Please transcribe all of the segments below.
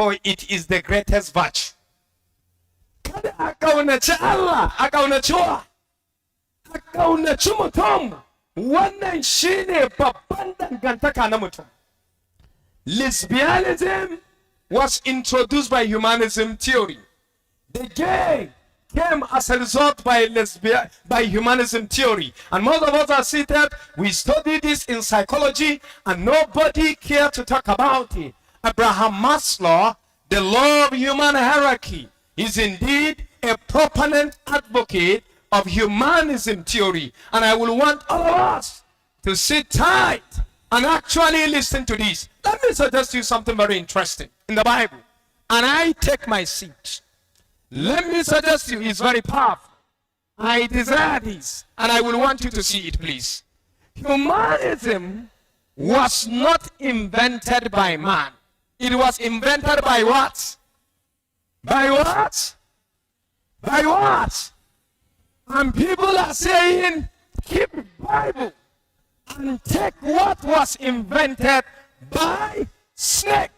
for it is the greatest virtue. Kada a ƙaunaci Allah, a ƙaunaci wa, a ƙaunaci mutum, wannan shine babban dangantaka na mutum. Lesbianism was introduced by humanism theory. The gay came as a result by humanism theory. And most of us are seated, we study this in psychology, and nobody cared to talk about it. Abraham Maslow, the law of human hierarchy, is indeed a proponent advocate of humanism theory. And I will want all of us to sit tight and actually listen to this. Let me suggest to you something very interesting in the Bible. And I take my seat. Let me suggest to you, it's very powerful. I desire this, and I will want you to see it, please. Humanism was not invented by man. It was invented by what? By what? By what? And people are saying, keep Bible and take what was invented by snake.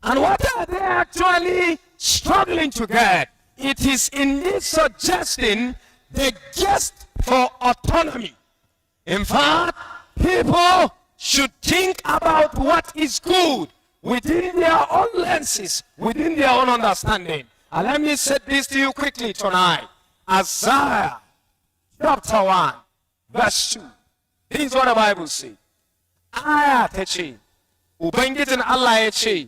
And what are they actually struggling to get? It is indeed suggesting the quest for autonomy. In fact, people should think about what is good within their own lenses, within their own understanding. And let me say this to you quickly tonight. Isaiah chapter 1, verse 2. This is what the Bible says. Aya ta ce, Ubangijin Allah ya ce,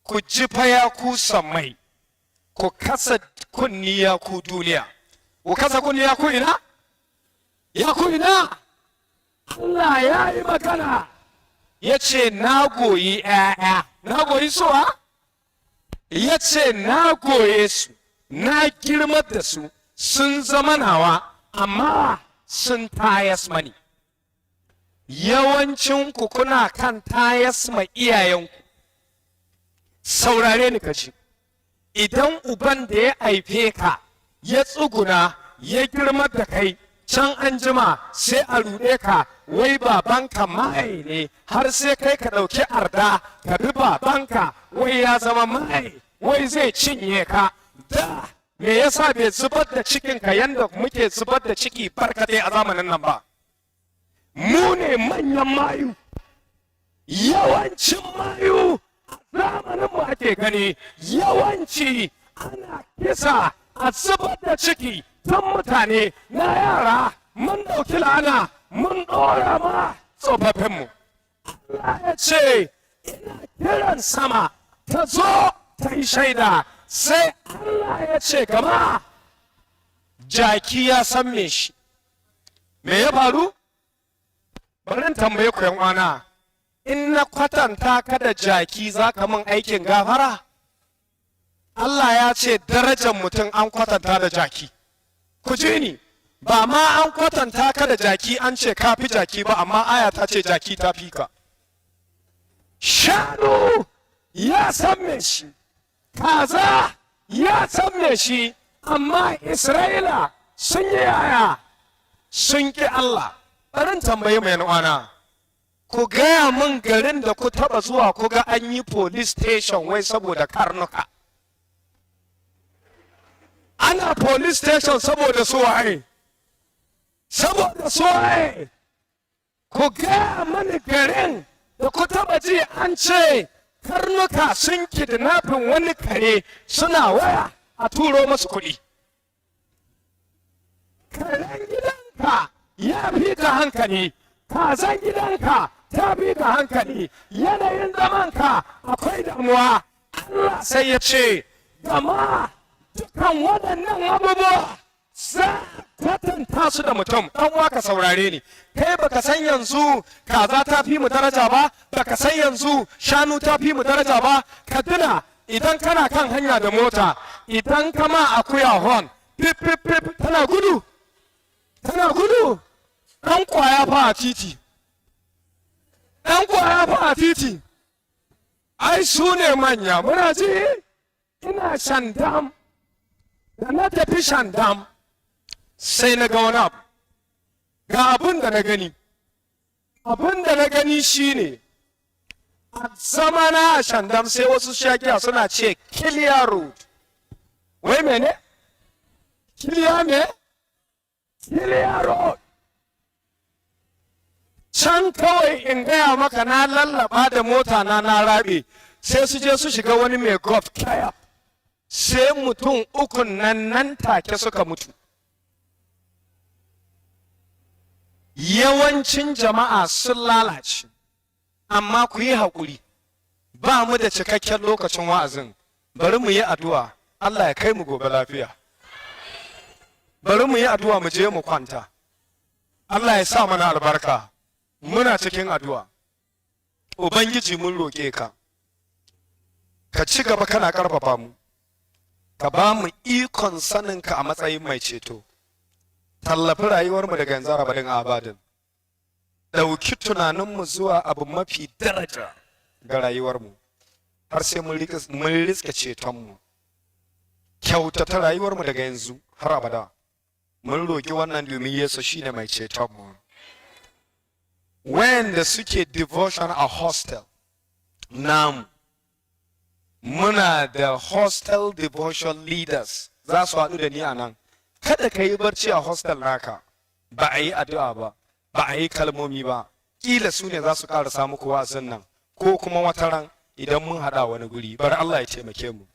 ku ji fa ya ku sammai, ku kasa kunni ya ku duniya. Ku kasa kunni ya ku ina? Ya ku ina? Allah ya yi magana. Ya ce, na goyi ‘ya'ya. Na goyi su ha? Ya ce, na goye su, na girmar da su, sun zama nawa, amma sun tayas mani. Yawancinku kuna kan tayas ma iyayenku. Saurare ni ka ji. Idan uban da ya haife ka ya tsuguna ya girmar da kai, can an jima sai a ruɗe ka, wai babanka mai ne, har sai kai ka ɗauki arda ka bi babanka, wai ya zama mai, wai zai cinye ka. Da me yasa bai zubar da cikinka yanda muke zubar da ciki barkatai a zamanin nan ba? Mu ne manyan mayu, yawancin mayu a zamaninmu ake gani, yawanci ana kisa a zubar da ciki don mutane na yara, mun ɗauki lana mun ɗora ma tsofaffinmu. Allah ya ce, ina kiran sama ta zo ta yi shaida, sai Allah ya ce gama jaki ya san me shi. Me ya faru? Bari tambaye ku uwana, in na kwatanta ka da jaki za ka min aikin gafara? Allah ya ce darajar mutum an kwatanta da jaki. Ku ji ni, ba ma an kwatanta ka da jaki an ce ka fi jaki ba, amma aya ta ce jaki ta fi ka. Shanu ya san me shi, kaza ya san me shi, amma Isra'ila sun yi yaya, sun ki Allah. Barin tambayi mai uwana, ku gaya min garin da ku taba zuwa ku ga an yi police station wai saboda karnuka. Ana police station saboda suwaye, saboda suwaye. Ku gaya mani garin da ku taba ji an ce karnuka sun kidnapping wani kare suna waya a turo masu kuɗi. Karen gidanka ya fi ka hankali, kazan gidanka ta fi ka hankali, yanayin zamanka akwai damuwa. Allah sai ya ce, gama dukan waɗannan abubuwa za kwatanta su da mutum. Ɗan uwa ka saurare ni, kai baka san yanzu kaza ta fi mu daraja ba, baka san yanzu shanu ta fi mu daraja ba. Ka tuna idan kana kan hanya da mota, idan kama akuya hon, pip pip pip tana gudu, tana gudu. Ɗan kwaya fa a titi, ɗan kwaya fa a titi, ai su ne manya. Muna ji, ina Shandam, da na tafi Shandam sai na ga wani abu. Ga abin da na gani, abin da na gani shine zamana a Shandam sai wasu shagiya suna ce Kiliya Road. Wai mene? Kiliya me? Kiliya Road. Can kawai in gaya maka na lallaba da mota na rabe, sai su je su shiga wani mai golf kaya. Sai mutum ukun nan take suka mutu. Yawancin jama'a sun lalace, amma ku yi haƙuri, ba mu da cikakken lokacin wa'azin, bari mu yi addu'a, Allah ya kai mu gobe lafiya. Bari mu yi addu'a mu je mu kwanta, Allah ya sa mana albarka, muna cikin addu'a. Ubangiji mun roƙe ka, ka ci gaba kana ƙarfafa mu, ka ba mu ikon saninka a matsayin mai ceto. Tallafi rayuwarmu daga yanzu abadin abadin. Ɗauki tunaninmu zuwa abu mafi daraja ga rayuwarmu, har sai mun riske cetonmu. Kyautata rayuwarmu daga yanzu har abada. Mun roƙi wannan domin Yesu shine mai cetonmu. Wayanda suke devotion a hostel namu, muna da hostel devotion leaders za su haɗu da ni a nan. Kada ka yi barci a hostel naka, ba a yi addu'a ba, ba a yi kalmomi ba, ƙila su ne za su ƙarasa muku wa'azin nan, ko kuma wata ran idan mun haɗa wani guri, bari Allah ya taimake mu.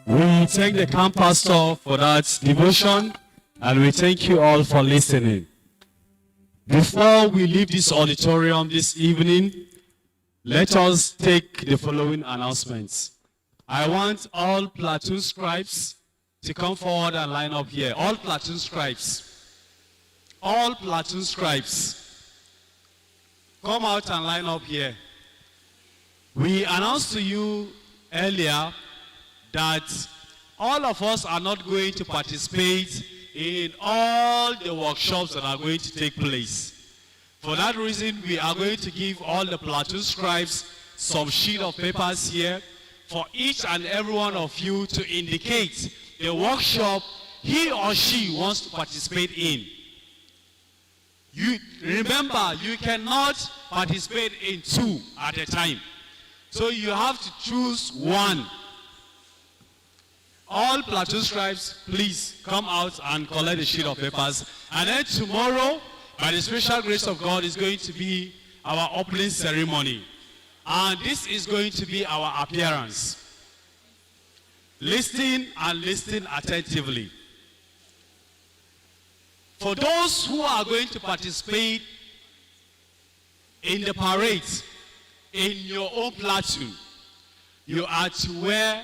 We thank the camp pastor for that devotion, and we thank you all for listening. Before we leave this auditorium this evening, let us take the following announcements. I want all platoon scribes to come forward and line up here. All platoon scribes. All platoon scribes. Come out and line up here. We announced to you earlier that all of us are not going to participate in all the workshops that are going to take place. For that reason, we are going to give all the platoon scribes some sheet of papers here for each and every one of you to indicate the workshop he or she wants to participate in. You remember, you cannot participate in two at a time. So you have to choose one. All platoon scribes, please come out and collect a sheet of papers. And then tomorrow, by the special grace of God, is going to be our opening ceremony. And this is going to be our appearance. Listen and listen attentively. For those who are going to participate in the parade, in your own platoon, you are to wear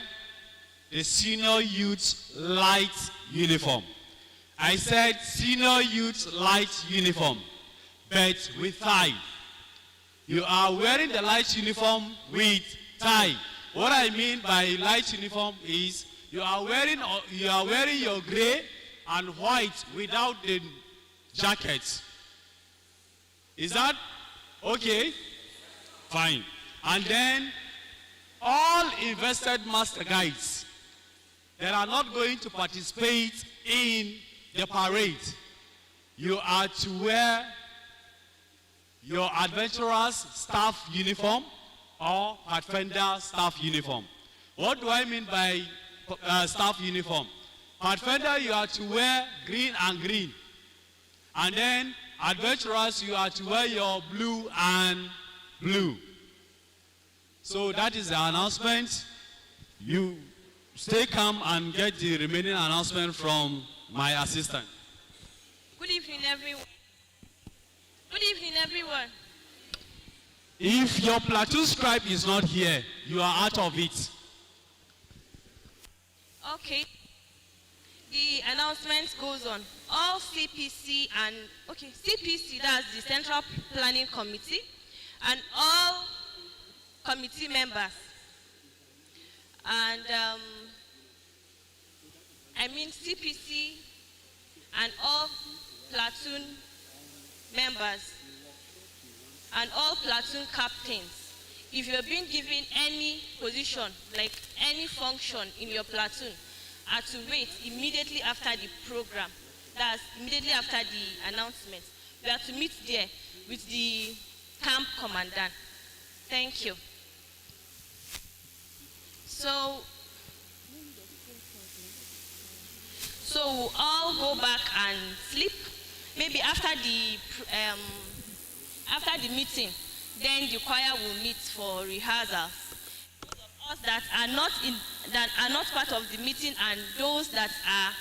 the senior youth light uniform. I said senior youth light uniform, but with tie. You are wearing the light uniform with tie. What I mean by light uniform is you are wearing your gray and white without the jacket. Is that okay? Fine. And then all invested master guides that are not going to participate in the parade, you are to wear your adventurers staff uniform or Pathfinder staff uniform. What do I mean by staff uniform? Pathfinder, you are to wear green and green. And then adventurers, you are to wear your blue and blue. So that is the announcement. You stay calm and get the remaining announcement from my assistant. Good evening, everyone. Good evening, everyone. If your platoon scribe is not here, you are out of it. Okay. The announcement goes on. All CPC and, CPC, that's the Central Planning Committee, and all committee members, and CPC and all platoon members and all platoon captains. If you're being given any position, like any function in your platoon, are to wait immediately after the program. That's immediately after the announcement. We are to meet there with the camp commandant. Thank you. So we'll all go back and sleep. Maybe after the meeting, then the choir will meet for rehearsals. Those of us that are not part of the meeting and those that are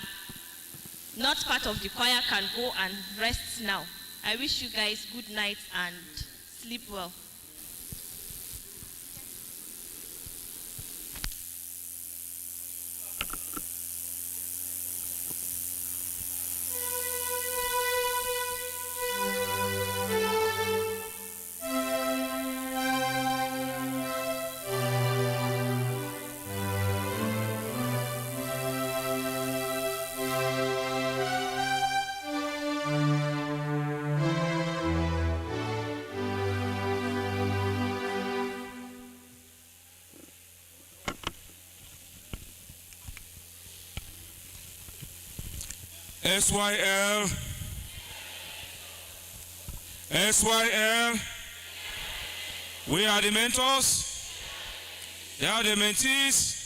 not part of the choir can go and rest now. I wish you guys good night and sleep well. SYL, SYL, we are the mentors, they are the mentees.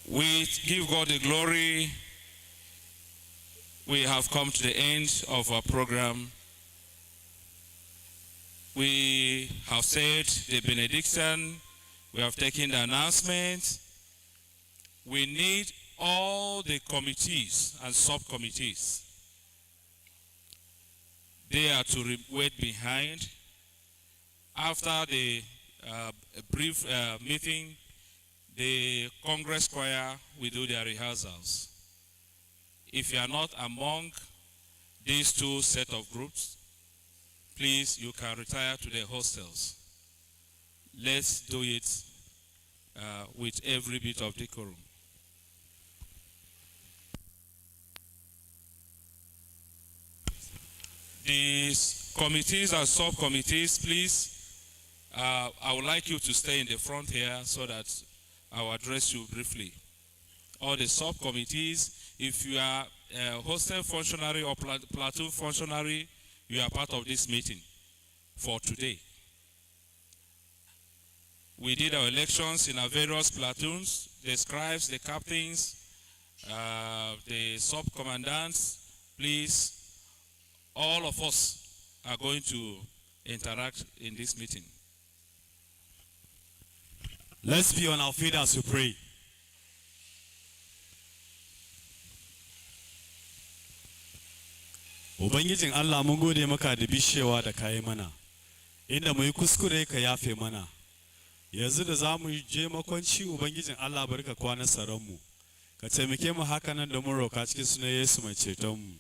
We give God the glory. We have come to the end of our program. We have said the benediction, we have taken the announcement. We need all the committees and subcommittees. They are to wait behind. After the brief meeting, the Congress choir will do their rehearsals. If you are not among these two set of groups, please, you can retire to the hostels. Let's do it with every bit of decorum. These committees and subcommittees, please, I would like you to stay in the front here so that I will address you briefly. All the subcommittees, if you are a hostel functionary or platoon functionary, you are part of this meeting for today. We did our elections in our various platoons, the scribes, the captains, the sub-commandants. Please, all of us are going to interact in this meeting. Let's be on our feet as we pray. Ubangijin Allah mun gode maka da bishewa da kayi mana, inda mu yi kuskure ka yafe mana. Yanzu da za mu je makwanci Ubangijin Allah barka kwana saranmu, ka taimake mu haka nan da mun roka cikin sunan Yesu mai cetonmu.